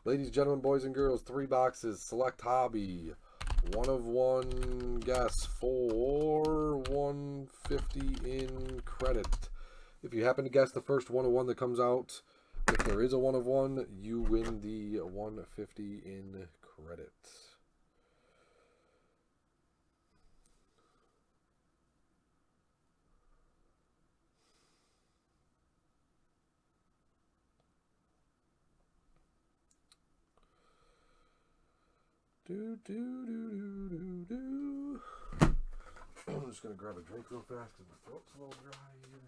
Ladies and gentlemen, boys and girls, 3 boxes, select hobby. One of one guess for 150 in credit. If you happen to guess the first one of one that comes out, if there is a one of one, you win the 150 in credit. I'm just going to grab a drink real fast because my throat's a little dry here.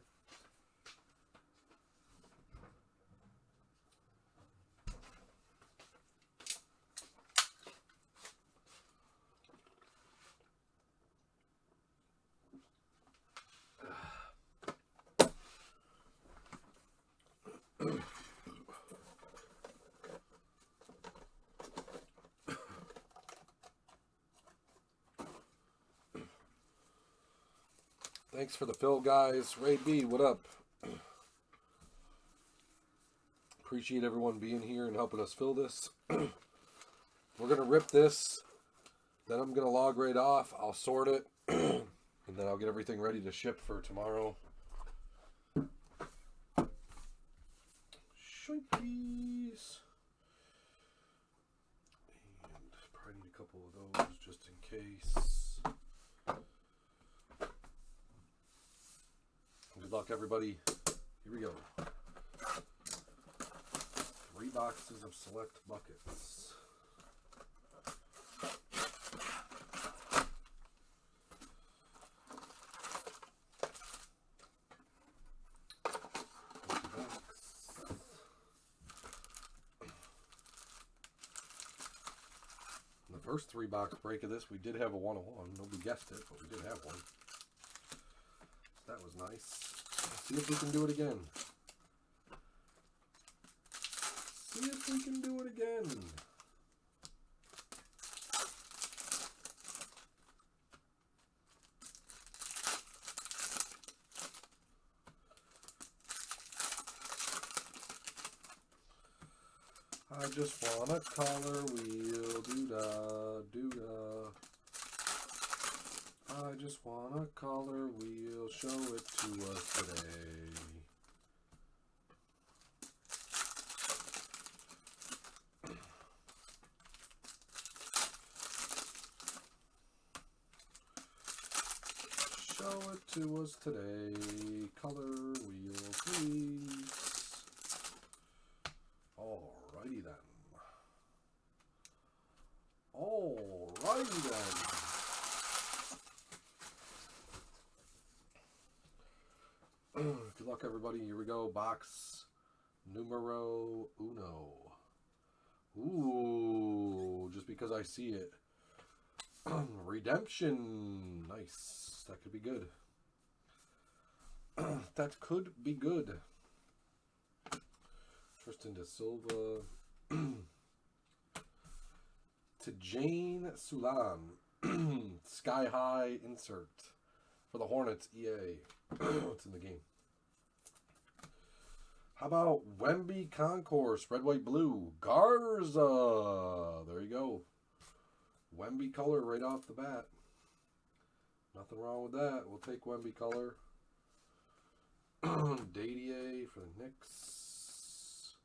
Thanks for the fill, guys. Ray B, what up? Appreciate everyone being here and helping us fill this. We're going to rip this. Then I'm going to log right off. I'll sort it. And then I'll get everything ready to ship for tomorrow. Shrinkies. And probably need a couple of those just in case. Good luck, everybody. Here we go. 3 boxes of select buckets. In the first 3 box break of this, we did have a 101. Nobody guessed it, but we did have one. So that was nice. Let's see if we can do it again. See if we can do it again. I just want a color wheel, doo-da, doo-da. I just want a color wheel, show it to us today. Show it to us today, color wheel, please. Alrighty then. Alrighty then. Good luck, everybody. Here we go. Box numero uno. Ooh, just because I see it. Redemption. Nice. That could be good. That could be good. Tristan da Silva. To Jane Sulan. Sky High insert for the Hornets. EA. What's in the game? How about Wemby Concourse, red, white, blue, Garza. There you go. Wemby color right off the bat. Nothing wrong with that. We'll take Wemby color. Dadier for the Knicks.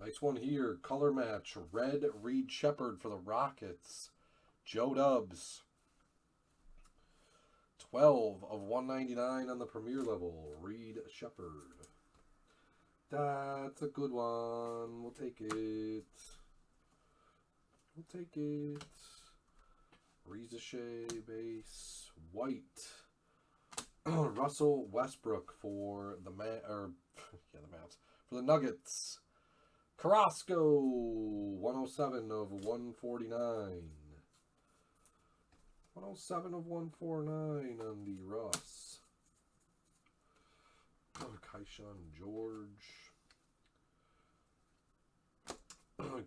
Nice one here. Color match. Red Reed Shepherd for the Rockets. Joe Dubs. 12 of 199 on the Premier level. Reed Shepherd. That's a good one. We'll take it. We'll take it. Rizachet base. White. Russell Westbrook for the Mavs. For the Nuggets. Carrasco. 107 of 149. 107 of 149 on the Russ. Kaishan George.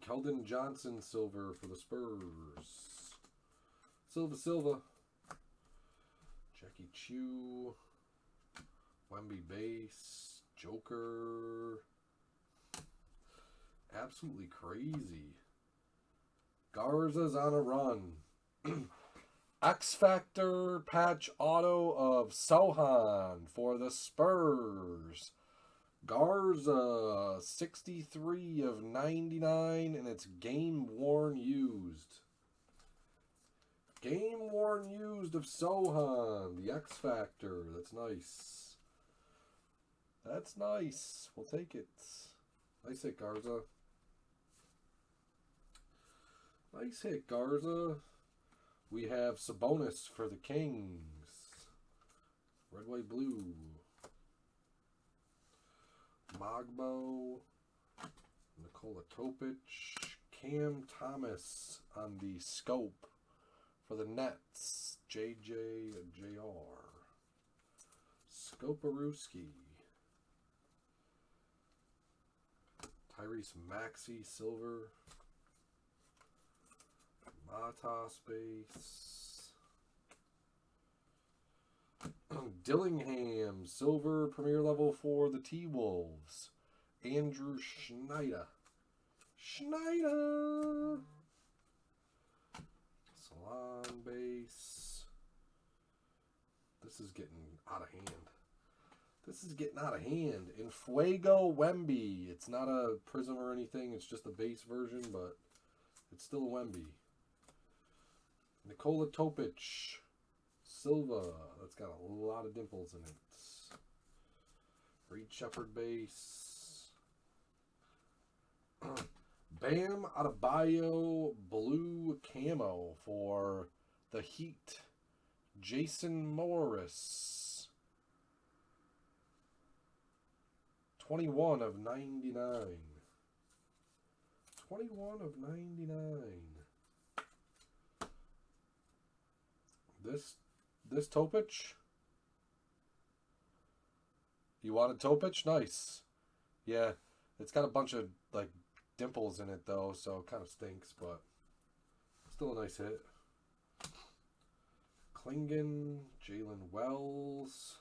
Keldon Johnson silver for the Spurs. Silva. Jackie Chu. Wemby base. Joker. absolutely crazy. Garza's on a run. X Factor patch auto of Sohan for the Spurs. Garza, 63 of 99, and it's game-worn used. Game-worn used of Sohan, the X Factor. That's nice. That's nice. We'll take it. Nice hit, Garza. Nice hit, Garza. We have Sabonis for the Kings. Red, white, blue. Mogbo. Nikola Topic. Cam Thomas on the scope for the Nets. JR. Skoparewski. Tyrese Maxey, silver. Mata space. Dillingham, silver, premier level for the T-Wolves. Andrew Schneider. Salon base. This is getting out of hand. In Fuego Wemby. It's not a prism or anything. It's just a base version, but it's still a Wemby. Nikola Topic. Silva. That's got a lot of dimples in it. Reed Shepherd base. Bam Adebayo blue camo for the Heat. Jason Morris. 21 of 99. 21 of 99. This Topic? You wanted Topic? Nice. Yeah, it's got a bunch of like dimples in it though, so it kind of stinks, but still a nice hit. Klingon, Jalen Wells,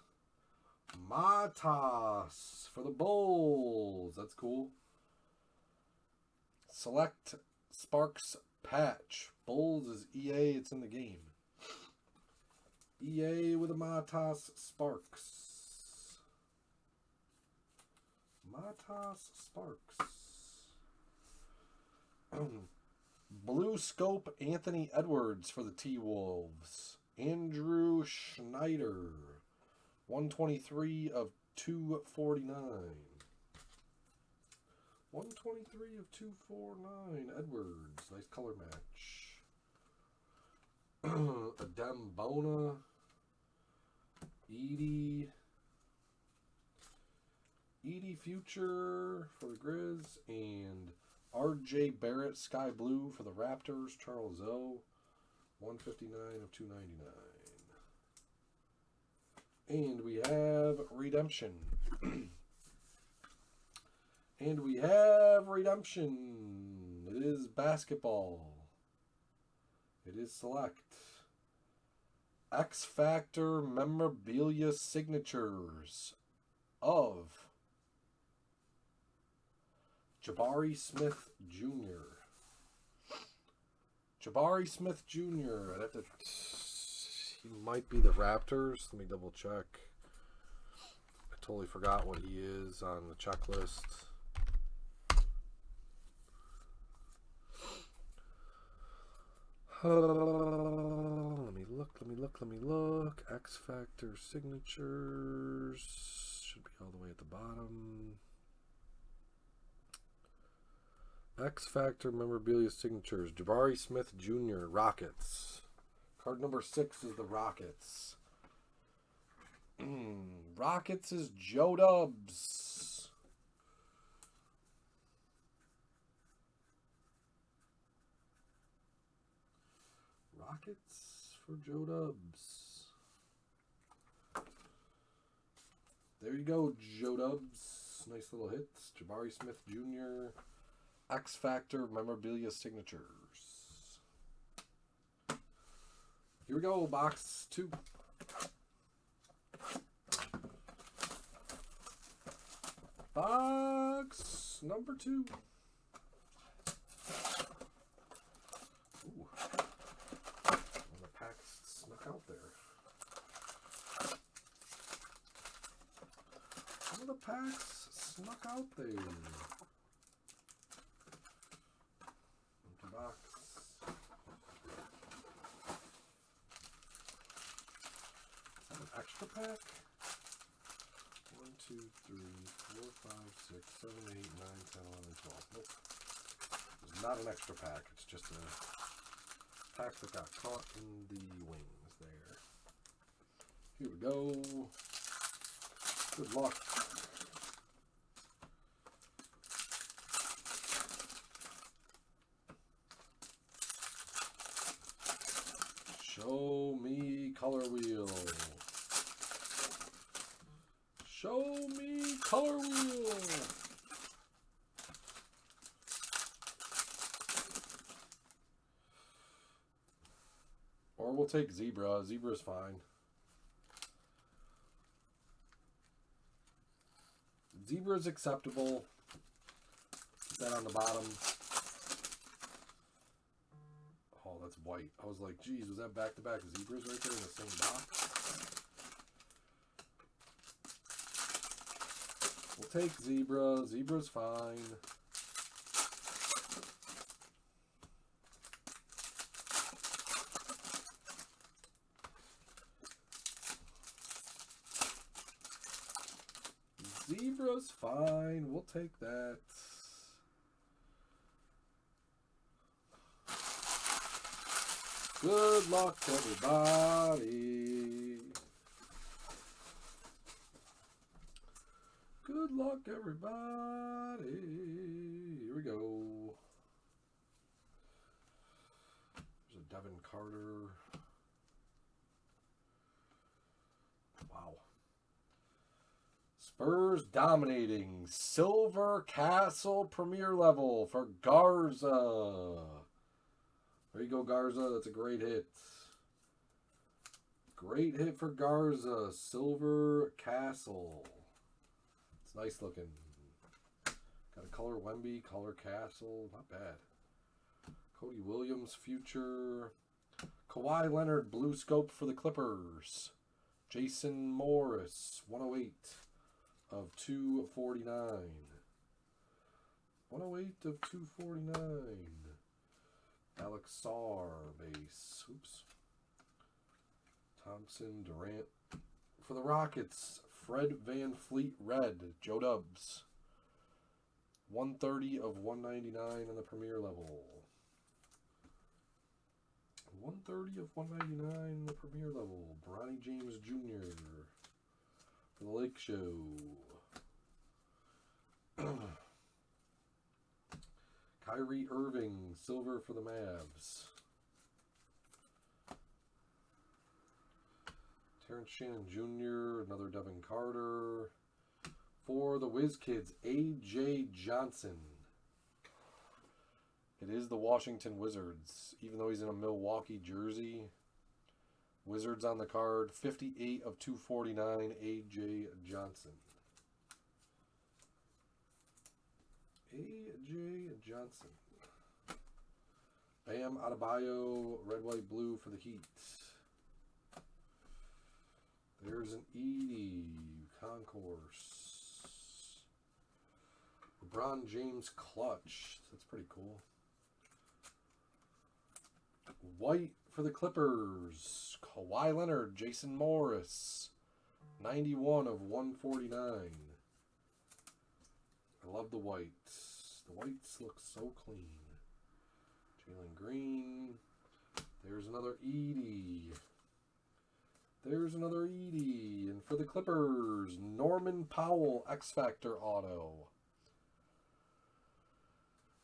Matas for the Bulls. That's cool. Select Sparks patch. Bulls is EA. It's in the game. EA with a Matas Sparks. Matas Sparks. Blue Scope Anthony Edwards for the T-Wolves. Andrew Schneider. 123 of 249. 123 of 249. Edwards. Nice color match. Adem Bona. Edie Future for the Grizz. And RJ Barrett Sky Blue for the Raptors. Charles O. 159 of 299. And we have Redemption. It is basketball. It is select. X Factor memorabilia signatures of Jabari Smith Jr. I'd have to... He might be the Raptors. Let me double check. I totally forgot what he is on the checklist. Let me look. X Factor signatures. Should be all the way at the bottom. X Factor memorabilia signatures. Jabari Smith Jr. Rockets. Card number 6 is the Rockets. Rockets is Joe Dubs. Rockets for Joe Dubs. There you go, Joe Dubs. Nice little hits. Jabari Smith Jr. X Factor memorabilia signatures. Here we go, box 2. Box number 2. snuck out there. Some of the packs snuck out there. Empty box. Is that an extra pack? 1, 2, 3, 4, 5, 6, 7, 8, 9, 10, 11, 12. Nope. It's not an extra pack. It's just a pack that got caught in the wings there. Here we go. Good luck. Show me color wheel. Show me color wheel. Or we'll take zebra. Zebra's fine. Zebra's acceptable. Put that on the bottom. Oh, that's white. I was like, geez, was that back-to-back zebras right there in the same box? We'll take zebra. Zebra's fine. Zebra's fine. We'll take that. Good luck, everybody. Good luck, everybody. Here we go. There's a Devin Carter. Wow. Spurs dominating. Silver Castle Premier level for Garza. There you go, Garza. That's a great hit. Great hit for Garza. Silver Castle. It's nice looking. Got a color Wemby, color Castle. Not bad. Cody Williams, future. Kawhi Leonard, blue scope for the Clippers. Jason Morris, 108 of 249. 108 of 249. Alex Sarr base. Oops. Thompson, Durant. For the Rockets, Fred Van Fleet red. Joe Dubs. 130 of 199 in the Premier level. 130 of 199 in the Premier level. Bronny James Jr. for the Lake Show. Kyrie Irving, silver for the Mavs. Terrence Shannon Jr., another Devin Carter. For the Whiz Kids, A.J. Johnson. It is the Washington Wizards, even though he's in a Milwaukee jersey. Wizards on the card, 58 of 249, A.J. Johnson. A.J. Johnson. Bam Adebayo, red, white, blue for the Heat. There's an Edie Concourse. LeBron James clutch. That's pretty cool. White for the Clippers. Kawhi Leonard, Jason Morris. 91 of 149. I love the whites. The whites look so clean. Jalen Green. There's another Edie. There's another Edie. And for the Clippers, Norman Powell, X Factor auto.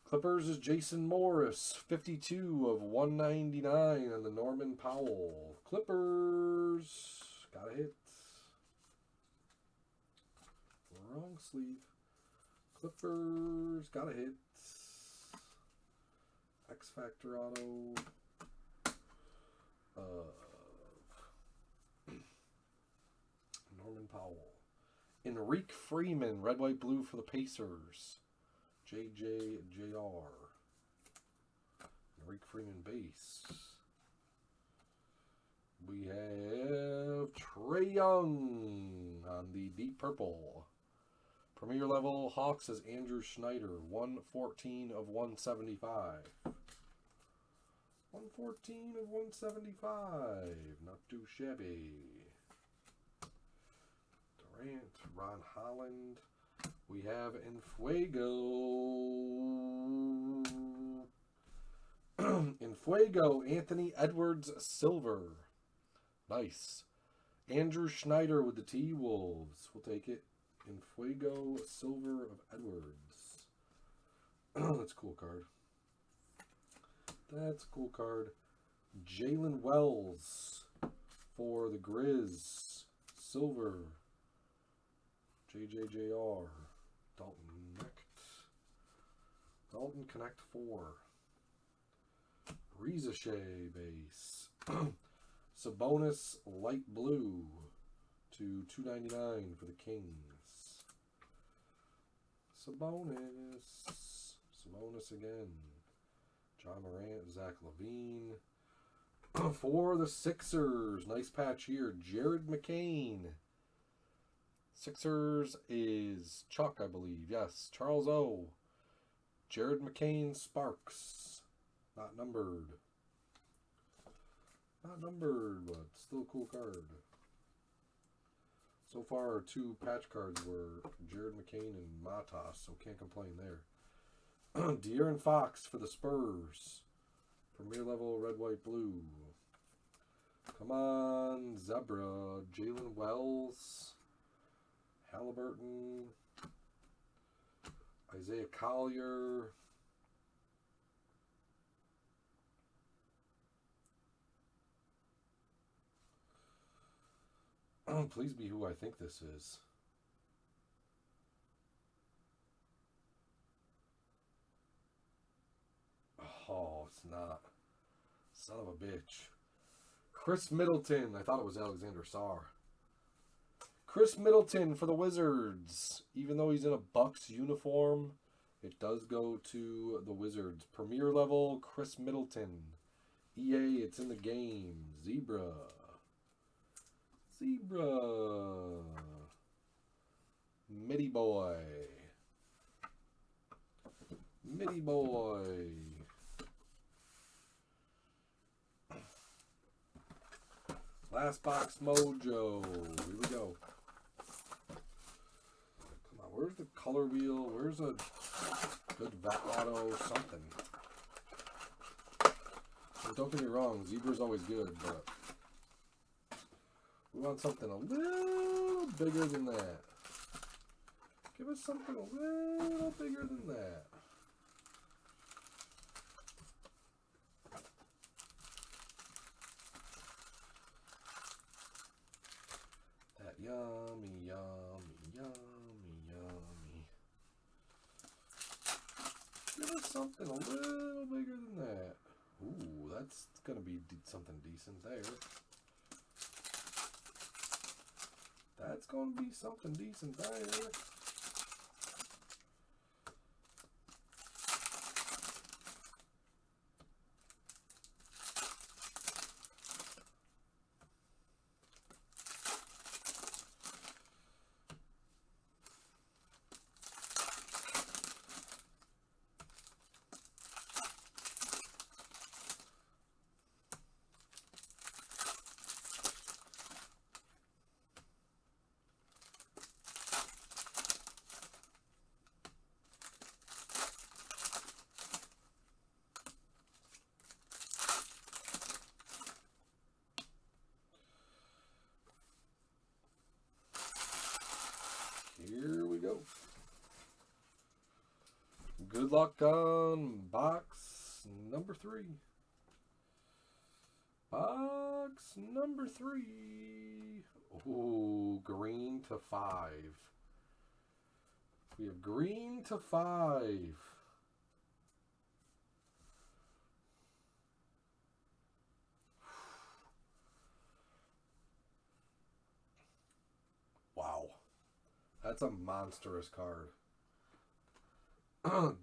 Clippers is Jason Morris, 52 of 199 on the Norman Powell. Clippers. Got a hit. Wrong sleeve. Clippers. Got a hit. X Factor auto. Norman Powell. Enrique Freeman, red, white, blue for the Pacers. JJJR. Enrique Freeman base. We have Trae Young on the deep purple. Premier level Hawks is Andrew Schneider, 114 of 175. 114 of 175. Not too shabby. Durant, Ron Holland. We have Enfuego. Enfuego, Anthony Edwards, silver. Nice. Andrew Schneider with the T-Wolves. We'll take it. Enfuego, silver of Edwards. That's a cool card. That's a cool card. Jalen Wells for the Grizz. Silver. JJJR. Dalton Connect 4. Rizachet base. Sabonis light blue to $2.99 for the Kings. Sabonis again. John Morant, Zach LaVine. For the Sixers, nice patch here. Jared McCain. Sixers is Chuck, I believe. Yes, Charles O. Jared McCain Sparks. Not numbered. Not numbered, but still a cool card. So far, our two patch cards were Jared McCain and Matas, so can't complain there. De'Aaron Fox for the Spurs. Premier level red, white, blue. Come on, Zebra. Jalen Wells. Halliburton. Isaiah Collier. Please be who I think this is. Oh, it's not. Son of a bitch. Chris Middleton. I thought it was Alexander Sarr. Chris Middleton for the Wizards. Even though he's in a Bucks uniform, it does go to the Wizards. Premier level, Chris Middleton. EA, it's in the game. Zebra. Mitty boy. Last box mojo. Here we go. Come on, where's the color wheel? Where's a good VAT auto? Something. And don't get me wrong, Zebra's always good, but we want something a little bigger than that. Give us something a little bigger than that. That yummy, yummy, yummy, yummy. Give us something a little bigger than that. Ooh, that's going to be something decent there. That's going to be something decent there. Here we go. Good luck on box number 3. Box number 3. Ooh, green to 5. We have green to 5. Wow. That's a monstrous card.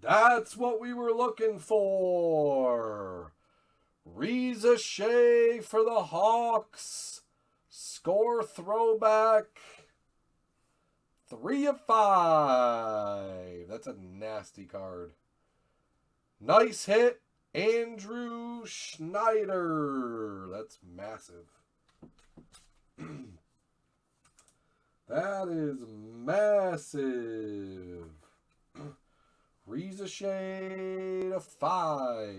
That's what we were looking for. Reza Shea for the Hawks. Score throwback. 3 of 5. That's a nasty card. Nice hit, Andrew Schneider. That's massive. That is massive. Reza Shea to 5.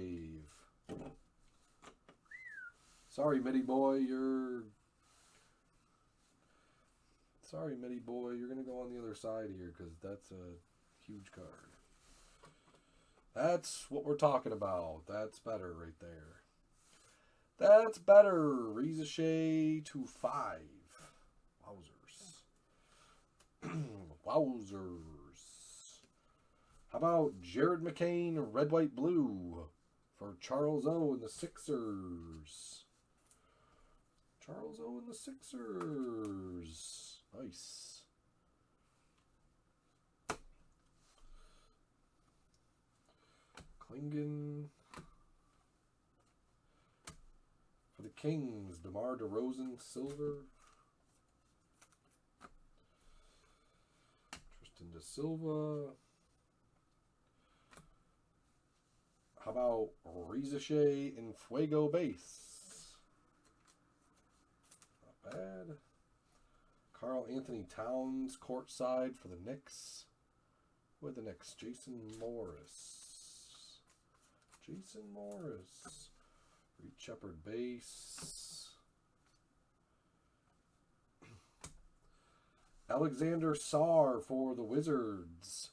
Sorry, Mitty boy, you're going to go on the other side here because that's a huge card. That's what we're talking about. That's better right there. That's better. Reza Shea to 5. Wowzers. Wowzers. How about Jared McCain, red, white, blue for Charles O and the Sixers. Charles O and the Sixers. Nice. Klingon. For the Kings, DeMar DeRozan, silver. Tristan Da Silva. How about Reza Shea in Fuego base? Not bad. Karl Anthony Towns, courtside for the Knicks. With the Knicks, Jason Morris. Jason Morris. Reed Shepard base. Alexander Sarr for the Wizards.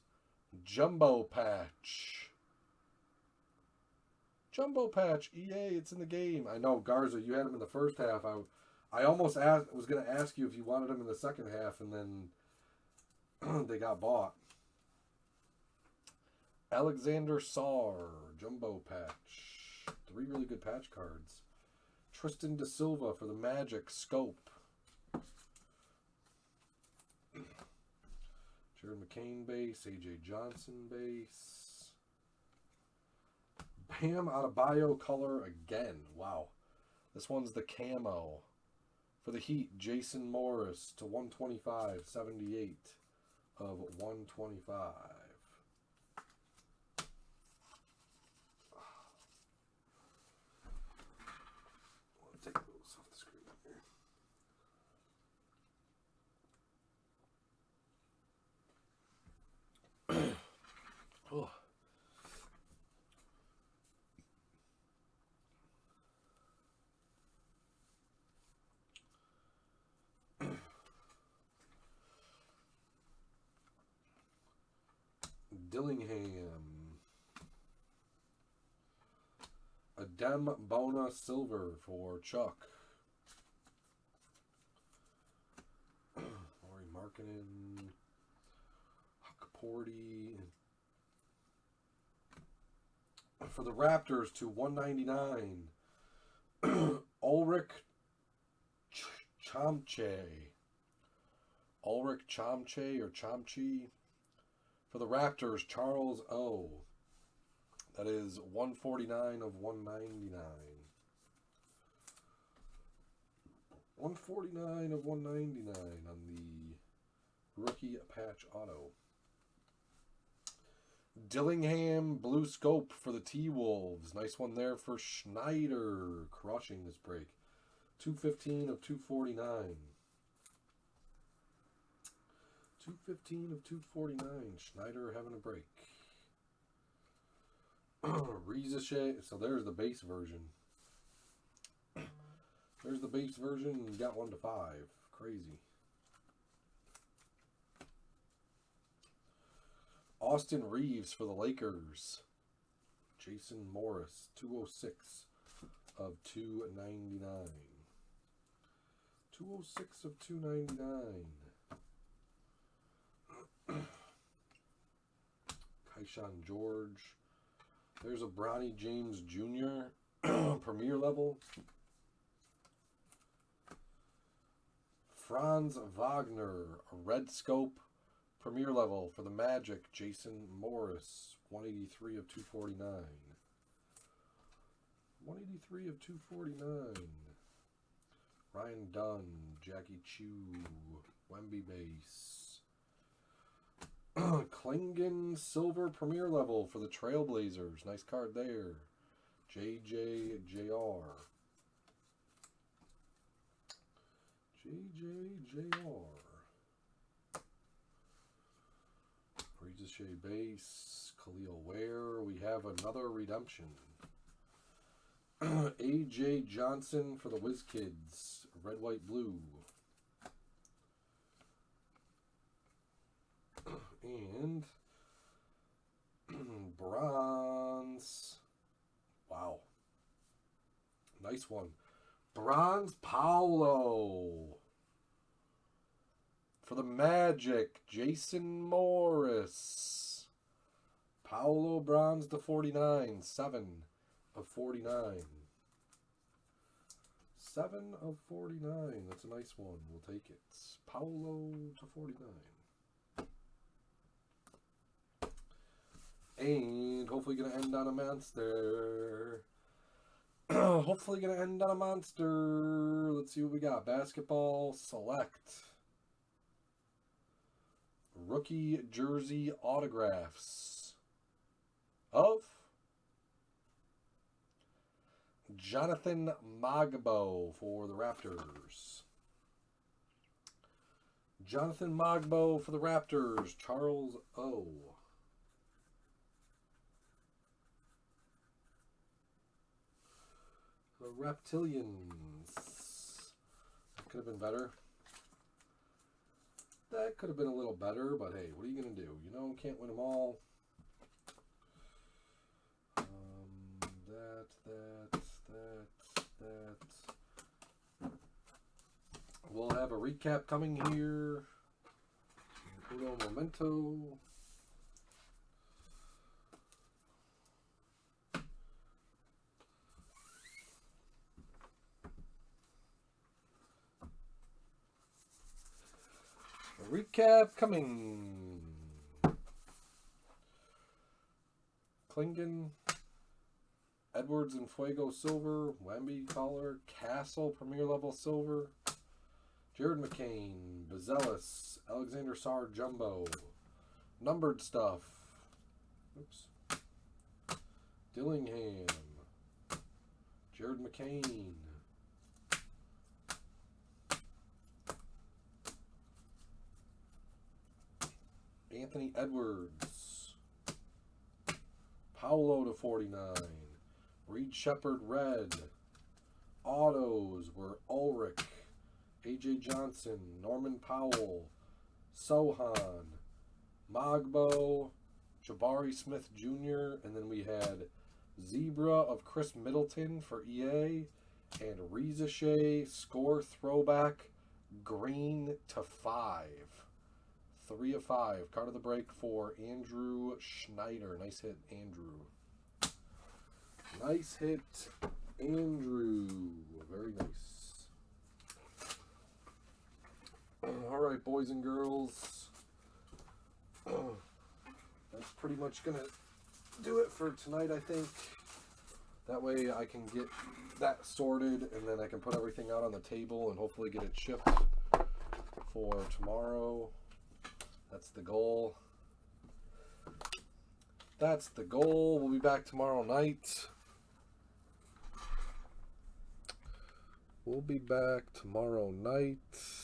Jumbo patch. Jumbo patch. EA, it's in the game. I know, Garza, you had him in the first half. I almost was going to ask you if you wanted him in the second half, and then they got bought. Alexander Sarr, Jumbo patch. 3 really good patch cards. Tristan Da Silva for the Magic, scope. Jared McCain base, AJ Johnson base. Bam Adebayo color again. Wow. This one's the camo. For the Heat, Jason Morris to 125, 78 of 125. Take those off the screen here. Oh. Dillingham. Adem Bona silver for Chuck. Laurie Markkinen. Huckporty. For the Raptors to 199. Ulrich Chomche. Ulrich Chomche or Chomchi. For the Raptors, Charles O. That is 149 of 199. 149 of 199 on the rookie patch auto. Dillingham blue scope for the T-Wolves. Nice one there for Schneider. Crushing this break. 215 of 249. 215 of 249. Schneider having a break. Reza Shea. So there's the base version. There's the base version. You got 1 to 5. Crazy. Austin Reeves for the Lakers. Jason Morris. 206 of 299. 206 of 299. Kaishan George. There's a Bronny James Jr. Premier level. Franz Wagner, a red scope. Premier level for the Magic. Jason Morris, 183 of 249. 183 of 249. Ryan Dunn, Jackie Chu, Wemby base. Klingon Silver Premier Level for the Trailblazers. Nice card there. JJJR. JJJR. Regis Shea base. Khalil Ware. We have another redemption. AJ Johnson for the Whiz Kids. Red, white, blue. And bronze. Wow. Nice one. Bronze Paolo. For the Magic, Jason Morris. Paolo bronze to 49. 7 of 49. 7 of 49. That's a nice one. We'll take it. Paolo to 49. And hopefully going to end on a monster. Hopefully going to end on a monster. Let's see what we got. Basketball Select. Rookie jersey autographs of Jonathan Magbo for the Raptors. Jonathan Magbo for the Raptors. Charles O. The Reptilians. That could have been better. That could have been a little better, but hey, what are you going to do? You know, can't win them all. That. We'll have a recap coming here. Uno Momento. A recap coming. Klingon. Edwards and Fuego Silver, Wemby Collar, Castle Premier Level Silver, Jared McCain, Bezelis, Alexander Sarr Jumbo, Numbered Stuff, oops, Dillingham, Jared McCain, Anthony Edwards, Paolo to 49. Reed Shepard red. Autos were Ulrich, AJ Johnson, Norman Powell, Sohan, Magbo, Jabari Smith Jr., and then we had Zebra of Chris Middleton for EA, and Rizachet score throwback green to 5. 3 of 5. Card of the break for Andrew Schneider. Nice hit, Andrew. Nice hit, Andrew. Very nice. All right, boys and girls. That's pretty much going to do it for tonight, I think. That way I can get that sorted, and then I can put everything out on the table and hopefully get it shipped for tomorrow. That's the goal. That's the goal. We'll be back tomorrow night. We'll be back tomorrow night.